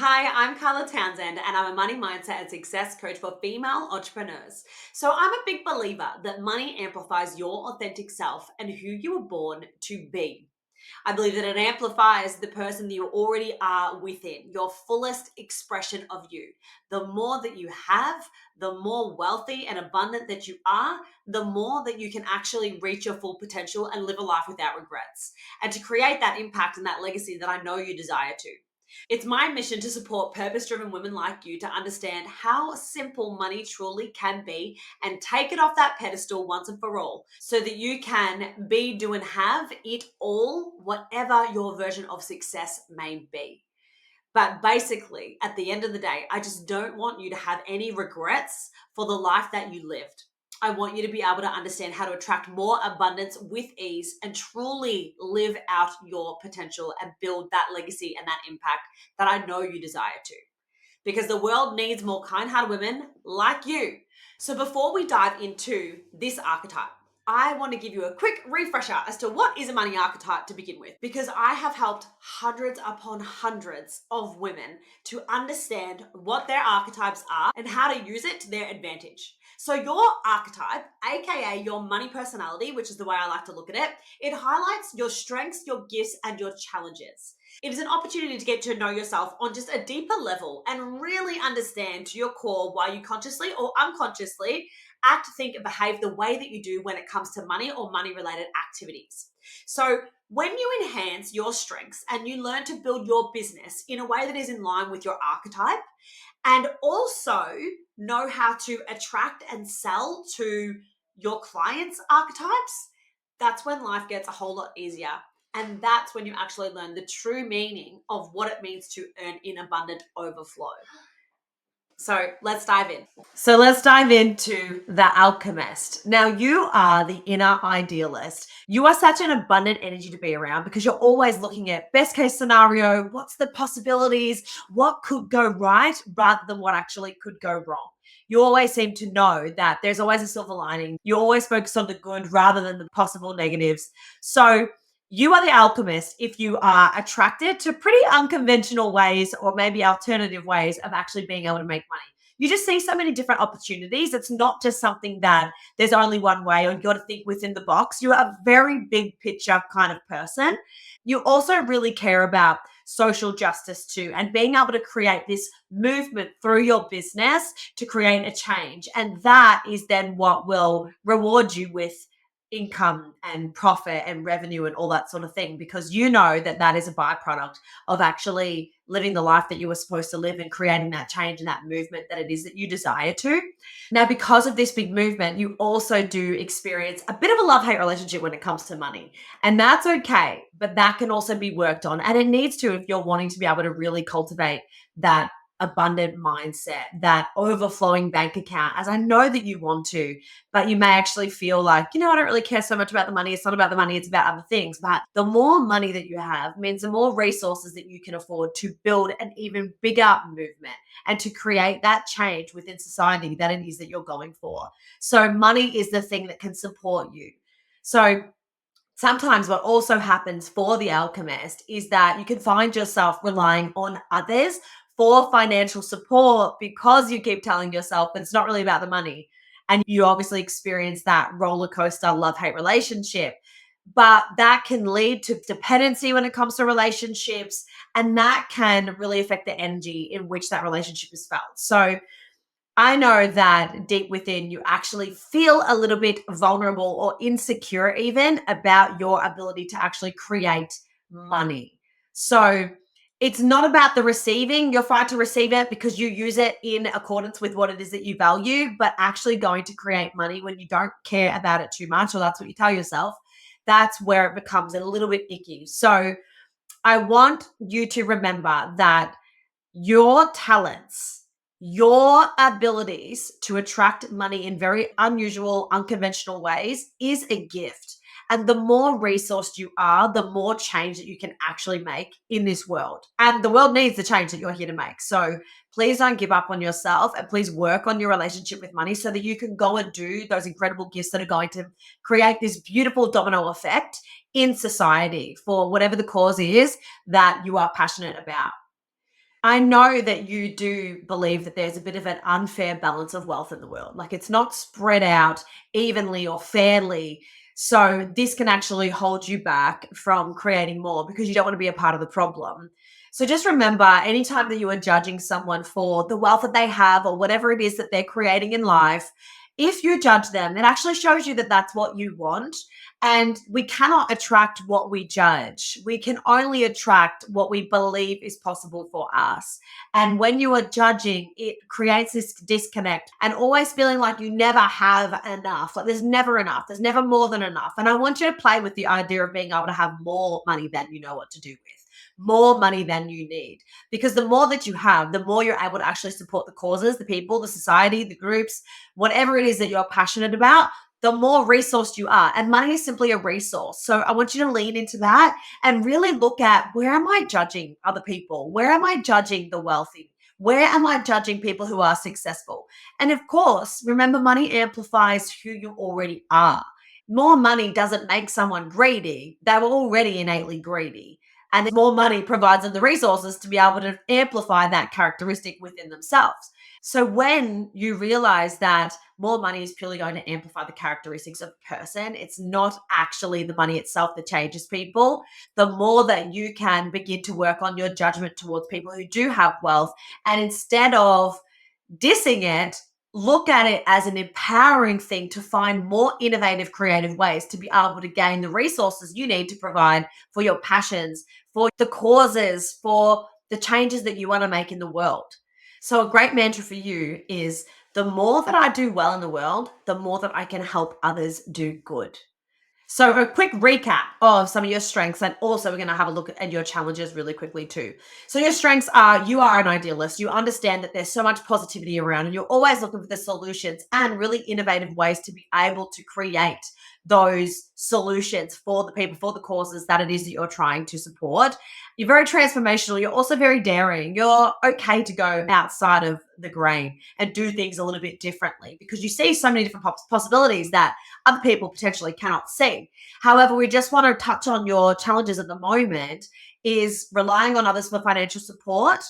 Hi, I'm Carla Townsend, and I'm a money mindset and success coach for female entrepreneurs. So, I'm a big believer that money amplifies your authentic self and who you were born to be. I believe that it amplifies the person that you already are within, your fullest expression of you. The more that you have, the more wealthy and abundant that you are, the more that you can actually reach your full potential and live a life without regrets. And to create that impact and that legacy that I know you desire to. It's my mission to support purpose driven women like you to understand how simple money truly can be and take it off that pedestal once and for all so that you can be, do, and have it all, whatever your version of success may be. But basically, at the end of the day, I just don't want you to have any regrets for the life that you lived. I want you to be able to understand how to attract more abundance with ease and truly live out your potential and build that legacy and that impact that I know you desire to. Because the world needs more kind-hearted women like you. So before we dive into this archetype, I want to give you a quick refresher as to what is a money archetype to begin with, because I have helped hundreds upon hundreds of women to understand what their archetypes are and how to use it to their advantage. So your archetype, aka your money personality, which is the way I like to look at it, it highlights your strengths, your gifts, and your challenges. It is an opportunity to get to know yourself on just a deeper level and really understand to your core why you consciously or unconsciously act, think, and behave the way that you do when it comes to money or money-related activities. So when you enhance your strengths and you learn to build your business in a way that is in line with your archetype, and also know how to attract and sell to your clients' archetypes, that's when life gets a whole lot easier. And that's when you actually learn the true meaning of what it means to earn in abundant overflow. So let's dive in. So let's dive into the alchemist. Now, you are the inner idealist. You are such an abundant energy to be around because you're always looking at best case scenario, what's the possibilities, what could go right rather than what actually could go wrong. You always seem to know that there's always a silver lining. You always focus on the good rather than the possible negatives. So you are the alchemist if you are attracted to pretty unconventional ways or maybe alternative ways of actually being able to make money. You just see so many different opportunities. It's not just something that there's only one way or you got to think within the box. You're a very big picture kind of person. You also really care about social justice too and being able to create this movement through your business to create a change. And that is then what will reward you with income and profit and revenue and all that sort of thing, because you know that that is a byproduct of actually living the life that you were supposed to live and creating that change and that movement that it is that you desire to. Now, because of this big movement, you also do experience a bit of a love-hate relationship when it comes to money. And that's okay, but that can also be worked on. And it needs to if you're wanting to be able to really cultivate that abundant mindset, that overflowing bank account, as I know that you want to, but you may actually feel like, I don't really care so much about the money. It's not about the money, it's about other things. But the more money that you have means the more resources that you can afford to build an even bigger movement and to create that change within society that it is that you're going for. So money is the thing that can support you. So sometimes what also happens for the alchemist is that you can find yourself relying on others for financial support because you keep telling yourself that it's not really about the money. And you obviously experience that roller coaster love-hate relationship. But that can lead to dependency when it comes to relationships. And that can really affect the energy in which that relationship is felt. So I know that deep within you actually feel a little bit vulnerable or insecure even about your ability to actually create money. So it's not about the receiving. You're fine to receive it because you use it in accordance with what it is that you value, but actually going to create money when you don't care about it too much, or that's what you tell yourself, that's where it becomes a little bit icky. So I want you to remember that your talents, your abilities to attract money in very unusual, unconventional ways is a gift. And the more resourced you are, the more change that you can actually make in this world. And the world needs the change that you're here to make. So please don't give up on yourself and please work on your relationship with money so that you can go and do those incredible gifts that are going to create this beautiful domino effect in society for whatever the cause is that you are passionate about. I know that you do believe that there's a bit of an unfair balance of wealth in the world. Like it's not spread out evenly or fairly. So this can actually hold you back from creating more because you don't want to be a part of the problem. So just remember anytime that you are judging someone for the wealth that they have or whatever it is that they're creating in life, if you judge them, it actually shows you that that's what you want. And we cannot attract what we judge. We can only attract what we believe is possible for us. And when you are judging, it creates this disconnect and always feeling like you never have enough. Like there's never enough. There's never more than enough. And I want you to play with the idea of being able to have more money than you know what to do with. More money than you need. Because the more that you have, the more you're able to actually support the causes, the people, the society, the groups, whatever it is that you're passionate about, the more resourced you are. And money is simply a resource. So I want you to lean into that and really look at where am I judging other people? Where am I judging the wealthy? Where am I judging people who are successful? And of course, remember, money amplifies who you already are. More money doesn't make someone greedy. They were already innately greedy. And more money provides them the resources to be able to amplify that characteristic within themselves. So when you realize that more money is purely going to amplify the characteristics of a person, it's not actually the money itself that changes people. The more that you can begin to work on your judgment towards people who do have wealth, and instead of dissing it, look at it as an empowering thing to find more innovative, creative ways to be able to gain the resources you need to provide for your passions, for the causes, for the changes that you want to make in the world. So, a great mantra for you is the more that I do well in the world, the more that I can help others do good. So, a quick recap of some of your strengths, and also we're going to have a look at your challenges really quickly too. So, your strengths are you are an idealist. You understand that there's so much positivity around, and you're always looking for the solutions and really innovative ways to be able to create those solutions for the people, for the causes that it is that you're trying to support. You're very transformational. You're also very daring. You're okay to go outside of the grain and do things a little bit differently because you see so many different possibilities that other people potentially cannot see. However, we just want to touch on your challenges at the moment is relying on others for financial support,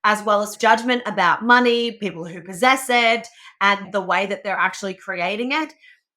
as well as judgment about money, people who possess it, and the way that they're actually creating it.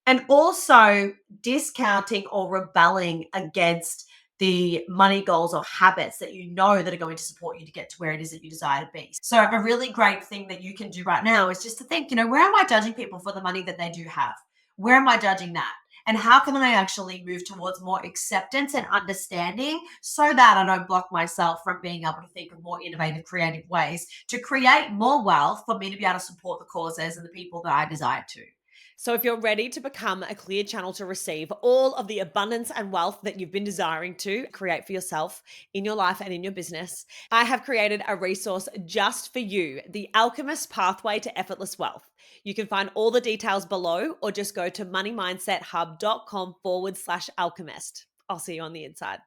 And also discounting or rebelling against the money goals or habits that you know that are going to support you to get to where it is that you desire to be. So a really great thing that you can do right now is just to think, where am I judging people for the money that they do have? Where am I judging that? And how can I actually move towards more acceptance and understanding so that I don't block myself from being able to think of more innovative, creative ways to create more wealth for me to be able to support the causes and the people that I desire to. So, if you're ready to become a clear channel to receive all of the abundance and wealth that you've been desiring to create for yourself in your life and in your business, I have created a resource just for you, the Alchemist Pathway to Effortless Wealth. You can find all the details below or just go to moneymindset.hub.com/alchemist. I'll see you on the inside.